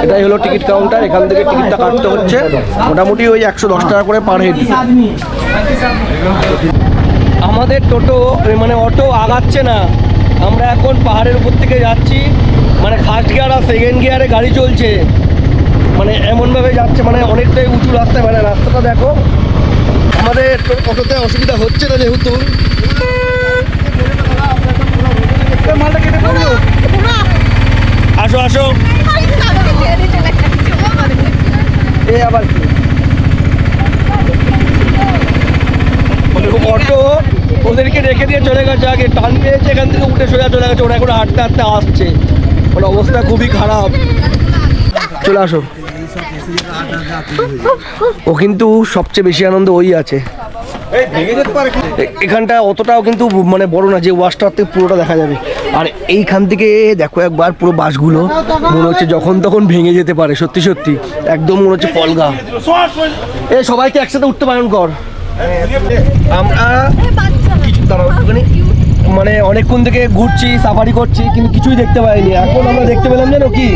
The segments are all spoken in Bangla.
এটাই হলো টিকিট কাউন্টার। এখান থেকে টিকিটটা কাটতে হচ্ছে মোটামুটি ওই 110 টাকা করে পার হেড। আমাদের টোটো মানে অটো আগাচ্ছে না। আমরা এখন পাহাড়ের উপর থেকে যাচ্ছি, মানে ফার্স্ট গিয়ার আর সেকেন্ড গিয়ারে গাড়ি চলছে, মানে এমনভাবে যাচ্ছে, মানে অনেকটাই উঁচু রাস্তায়। মানে রাস্তাটা দেখো, আমাদের অটোতে অসুবিধা হচ্ছে না যেহেতু। আসো আসো, এ আবার কি অটো ওদেরকে রেখে দিয়ে চলে গেছে, আগে টান পেয়েছে, এখান থেকে উঠে সোজা চলে গেছে। ওরা এখন হাঁটতে হাঁটতে আসছে, ওর অবস্থা খুবই খারাপ। চলে আসো। ও কিন্তু সবচেয়ে বেশি আনন্দ ওই আছে। এখানটা অতটাও কিন্তু মানে বড় না যে ওয়াশ টাওয়ার থেকে পুরোটা দেখা যাবে। আর এইখান থেকে দেখো একবার পুরো বাসগুলো মনে হচ্ছে যখন তখন ভেঙে যেতে পারে। সত্যি সত্যি একদম মনে হচ্ছে পলগা। এ সবাইকে একসাথে উঠতে বারণ কর। আমরা কিছু দাঁড়াও একটুখানি, মানে অনেকক্ষণ থেকে ঘুরছি, সাফারি করছি, কিন্তু কিছুই দেখতে পাইনি। এখন আমরা দেখতে পেলাম জানো কি,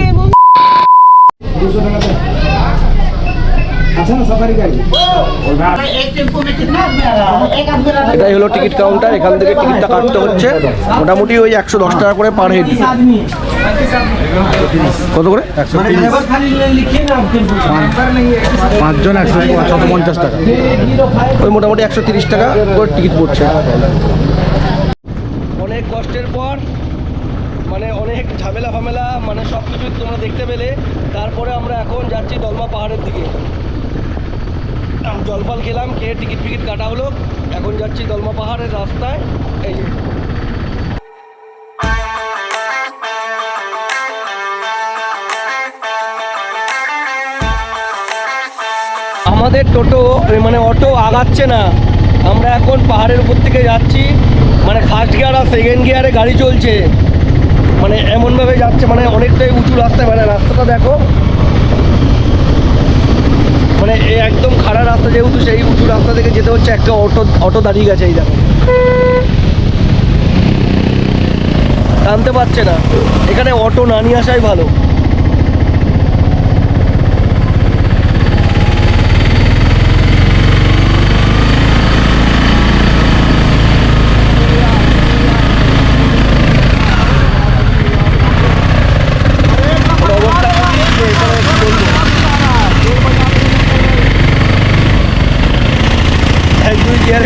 এটাই হলো টিকিট কাউন্টার। এখান থেকে টিকিটটা কাটতে হচ্ছে মোটামুটি ওই 110 টাকা করে পার হেড। কত করে? 5 জন 150 টাকা, ওই মোটামুটি 130 টাকা করে টিকিট পড়ছে। অনেক কষ্টের পর, মানে অনেক ঝামেলা ফামেলা, মানে সব কিছু তোমরা দেখতে পেলে, তারপরে আমরা এখন যাচ্ছি দলমা পাহাড়ের দিকে। জলফল খেলাম, খেয়ে টিকিট ফিকিট কাটা হলো, এখন যাচ্ছি দলমা পাহাড়ের রাস্তায়। এই যে আমাদের টোটো মানে অটো আগাচ্ছে না। আমরা এখন পাহাড়ের উপর থেকে যাচ্ছি, মানে ফার্স্ট গিয়ার আর সেকেন্ড গিয়ারে গাড়ি চলছে, মানে এমনভাবে যাচ্ছে, মানে অনেকটাই উঁচু রাস্তায়। মানে রাস্তাটা দেখো, মানে একদম খাড়া রাস্তা যেহেতু, সেই উঁচু রাস্তা থেকে যেতে হচ্ছে। একটা অটো দাঁড়িয়ে গেছে, এই দেখো, টানতে পারছে না। এখানে অটো না নিয়ে আসাই ভালো।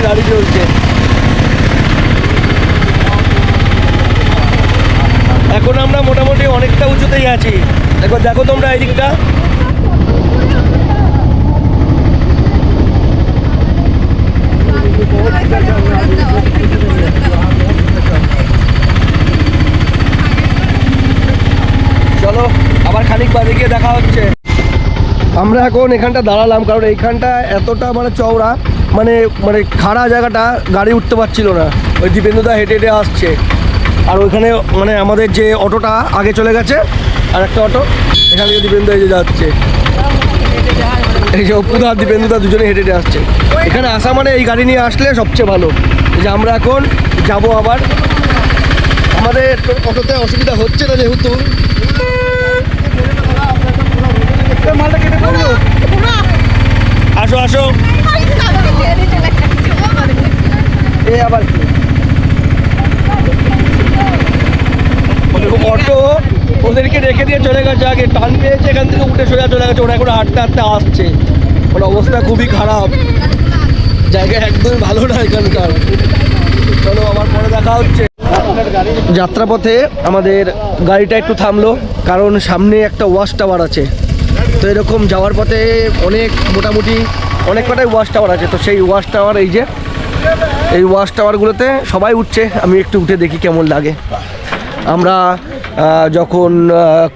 গাড়ি চলছে এখন। আমরা মোটামুটি অনেকটা উঁচুতেই আছি। দেখো দেখো তোমরা এই দিকটা, চলো আবার খানিক বাদে গিয়ে দেখা হচ্ছে। আমরা এখন এখানটা দাঁড়ালাম, কারণ এইখানটা এতটা মানে চওড়া, মানে মানে খাড়া জায়গাটা, গাড়ি উঠতে পারছিল না। ওই দীপেন্দুদা হেঁটে হেঁটে আসছে, আর ওইখানে মানে আমাদের যে অটোটা আগে চলে গেছে, আর একটা অটো এখান থেকে দীপেন্দু এই যে যাচ্ছে। এই যে অপুদা দীপেন্দুদা দুজনে হেঁটে হেঁটে আসছে। এখানে আসা মানে এই গাড়ি নিয়ে আসলে সবচেয়ে ভালো। এই যে আমরা এখন যাব আবার, আমাদের অটোতে অসুবিধা হচ্ছে না যেহেতু। আসো আসো, এ আবার কি অটো ওদেরকে রেখে দিয়ে চলে গেছে, আগে টান পেয়েছে, এখান থেকে উঠে সোজা চলে গেছে। ওরা এখন হাঁটতে হাঁটতে আসছে, ওর অবস্থা খুবই খারাপ। জায়গা একদমই ভালো না এখানকার। চলো আবার পরে দেখা হচ্ছে। যাত্রাপথে আমাদের গাড়িটা একটু থামলো, কারণ সামনে একটা ওয়াচ টাওয়ার আছে। তো এরকম যাওয়ার পথে মোটামুটি অনেক কটাই ওয়াচ টাওয়ার আছে। তো সেই ওয়াচ টাওয়ার, এই যে এই ওয়াচ টাওয়ারগুলোতে সবাই উঠছে, আমি একটু উঠে দেখি কেমন লাগে। আমরা যখন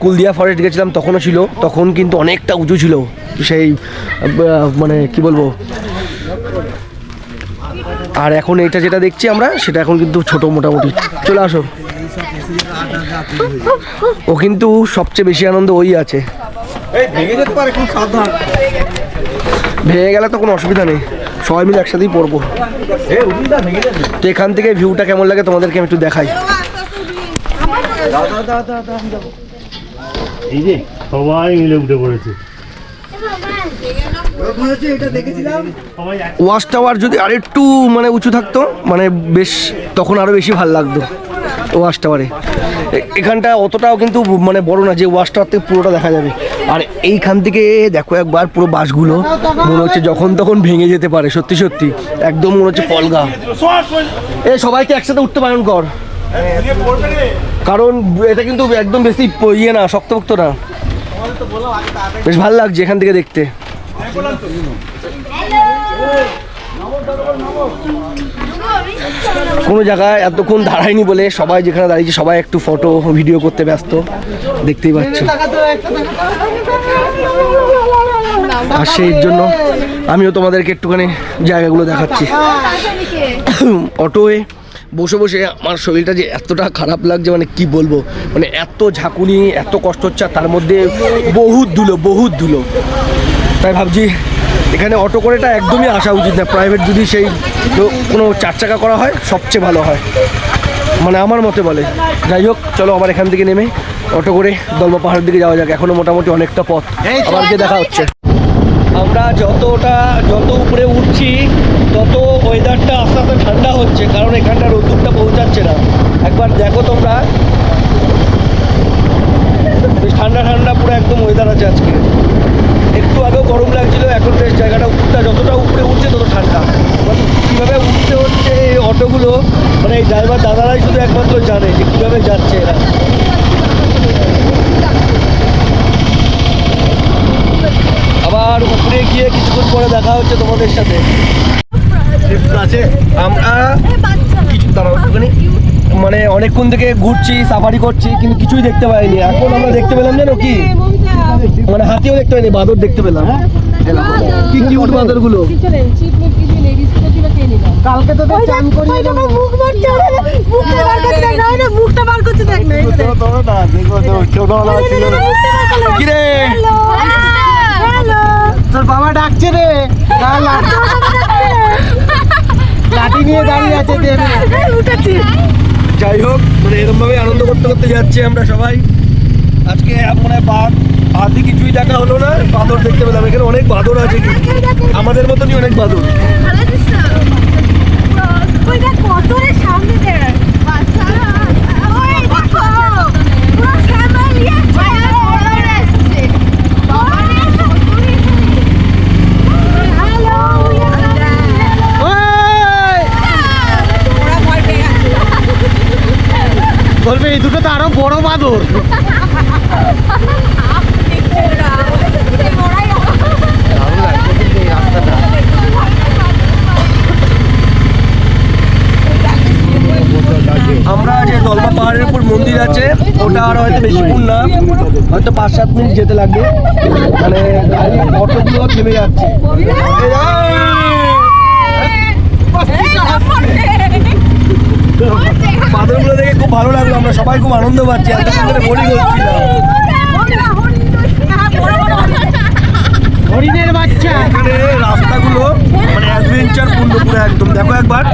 কুলদিয়া ফরেস্ট গেছিলাম তখনও ছিল, তখন কিন্তু অনেকটা উঁচু ছিল। সেই মানে কি বলবো, আর এখন এইটা যেটা দেখছি আমরা, সেটা এখন কিন্তু ছোট মোটামুটি। চলে আসো। ও কিন্তু সবচেয়ে বেশি আনন্দ ওই আছে। ভেঙে গেলে তো কোনো অসুবিধা নেই, সবাই মিলে একসাথেই পড়বো। তো এখান থেকে ভিউটা কেমন লাগে তোমাদেরকে আমি একটু দেখাই। এই যে সবাই মিলে উঠে পড়েছে। ওয়াচ টাওয়ার যদি আরেকটু মানে উঁচু থাকতো মানে বেশ তখন আরো বেশি ভালো লাগতো ওয়াচ টাওয়ারে। এখানটা অতটাও কিন্তু মানে বড় না যে ওয়াচ টাওয়ার থেকে পুরোটা দেখা যাবে। আর এইখান থেকে দেখো একবার পুরো বাসগুলো মনে হচ্ছে যখন তখন ভেঙে যেতে পারে, সত্যি সত্যি একদম মনে হচ্ছে পলগা। এ সবাইকে একসাথে উঠতে বারণ কর, কারণ এটা কিন্তু একদম বেশি ইয়ে না, শক্তপোক্ত না, বেশ ভালো লাগছে এখান থেকে দেখতে। কোনো জায়গায় এতক্ষণ দাঁড়ায়নি বলে সবাই যেখানে দাঁড়িয়েছে সবাই একটু ফটো ভিডিও করতে ব্যস্ত, দেখতেই পাচ্ছ। আর সেই জন্য আমিও তোমাদেরকে একটুখানি জায়গাগুলো দেখাচ্ছি। অটোয় বসে বসে আমার শরীরটা যে এতটা খারাপ লাগছে মানে কি বলবো, মানে এত ঝাঁকুনি, এত কষ্ট হচ্ছে, আর তার মধ্যে বহুত ধুলো। তাই ভাবছি এখানে অটো করেটা একদমই আসা উচিত না, প্রাইভেট যদি সেই কোনো 4 চাকা করা হয় সবচেয়ে ভালো হয়, মানে আমার মতে বলে। যাই হোক, চলো আবার এখান থেকে নেমে অটো করে দলমা পাহাড়ের দিকে যাওয়া যাক। এখনো মোটামুটি অনেকটা পথ, আবার গিয়ে দেখা হচ্ছে। আমরা যত উপরে উঠছি তত ওয়েদারটা আস্তে আস্তে ঠান্ডা হচ্ছে, কারণ এখানটা রোদ্দুরটা পৌঁছাচ্ছে না। একবার দেখো তোমরা, বেশ ঠান্ডা পুরো একদম ওয়েদার আছে আজকে। একটু আগেও গরম লাগছিল, এখন বেশ জায়গাটা যতটা উপরে উঠছে তত ঠান্ডা। কীভাবে উঠতে হচ্ছে এই অটোগুলো, মানে এই ড্রাইভার দাদারাই শুধু একমাত্র জানে যে কীভাবে যাচ্ছে এরা। আবার উপরে গিয়ে কিছুক্ষণ পরে দেখা হচ্ছে তোমাদের সাথে। আমরা কিছু দাঁড়ানি মানে অনেকক্ষণ থেকে ঘুরছি, সাফারি করছি, কিন্তু কিছুই দেখতে পাইনি। এখন আমরা দেখতে পেলাম জানো কি, মানে হাতিও দেখতে পাইনি, বাঁদর দেখতে পেলাম। কি কিউট বাঁদর গুলো। কালকে তো চান করিয়ে দেব। মুখটা বার করতে দেখ না, কি রে তোর বাবা ডাকছে রে, লাঠি নিয়ে দাঁড়িয়ে আছে। যাই হোক, মানে এরকম ভাবে আনন্দ করতে করতে যাচ্ছি আমরা সবাই। আজকে মনে হয় হাতি কিছুই দেখা হলো না, বাঁদর দেখতে পেলাম। এখানে অনেক বাঁদর আছে, আমাদের মতনই অনেক বাঁদর। বলবে এই দুটো তো আরো বড় বাঁদর। আমরা যে দলমা পাহাড়ের উপর মন্দির আছে ওটা আর হয়তো বেশিক্ষণ না, হয়তো 5-7 মিনিট যেতে লাগবে। মানে গাড়ি অটোগুলো থেমে যাচ্ছে। বাঁদরগুলো দেখে খুব ভালো লাগলো, আমরা সবাই খুব আনন্দ পাচ্ছি। এতক্ষণ ধরে বোরিং হচ্ছিলাম। হরিণের বাচ্চা। এখানে রাস্তাগুলো মানে অ্যাডভেঞ্চার পূর্ণ পুরো একদম। দেখো একবার